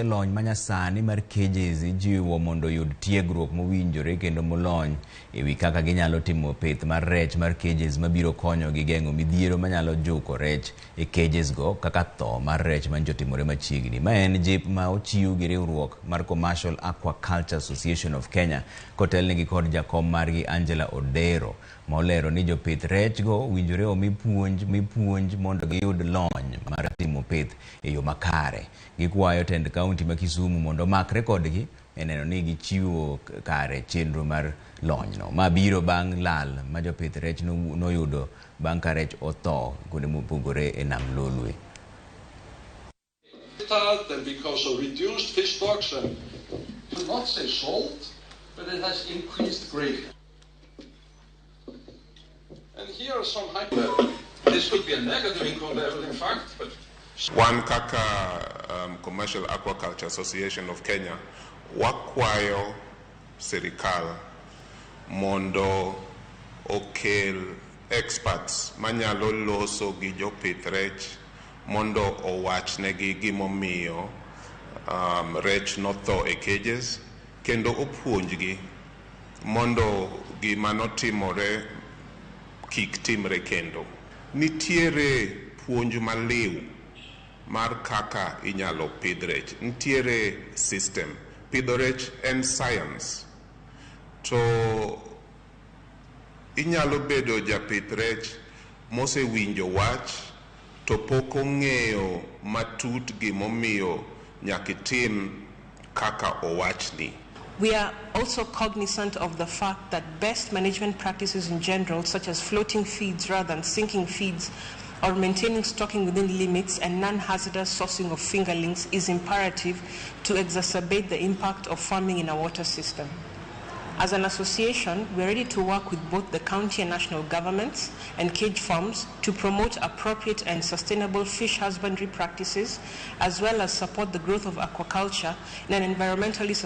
Lony manyasani mar cages ijiwo mondo yud tiegruok mowinjore kendo molony ewi kaka ginyalo timo pith mar rech mar cages mabiro konyo gi geng'o midhiero manyalo juko rech e cages go kaka tho mar rech manjotimore machiegni. Ma en jip ma ochiw gi riwruok mar Commercial Aquaculture Association of Kenya kotelnegi kod jakom margi Angela Odero molero ni jopith rech go winjore omi puonj mondo giyud lony mar timo pith e yo makare. Gikwayo tend kaunti ma Kisumu mondo makre kodgi eneno ni gichiwo kare chenro mar lony no. Ma biro bang' lal ma jopith rech noyudo bang' ka rech otho kuonde mopogore e Nam Lolwe. Because of reduced fish stocks, and I will not say salt, but it has increased greatly. And here are some hypotheses. This could be a negative income level, in fact, but One Kaka Commercial Aquaculture Association of Kenya wakwayo serikal mondo okel experts manyalo loso gi jopith rech mondo owachnegi gimomiyo rech notho e cages kendo opuonjgi mondo gima notimore kik timre kendo. Nitiere puonj maliw mar kaka inyalo pidh rech. Nitiere system. Pidho rech en science. To inyalo bedo japith rech mosewinjo wach to pok ong'eyo matut gimomiyo nyakitim kaka owachni. We are also cognizant of the fact that best management practices in general, such as floating feeds rather than sinking feeds, or maintaining stocking within limits and non-hazardous sourcing of fingerlings is imperative to exacerbate the impact of farming in our water system. As an association, we are ready to work with both the county and national governments and cage farms to promote appropriate and sustainable fish husbandry practices, as well as support the growth of aquaculture in an environmentally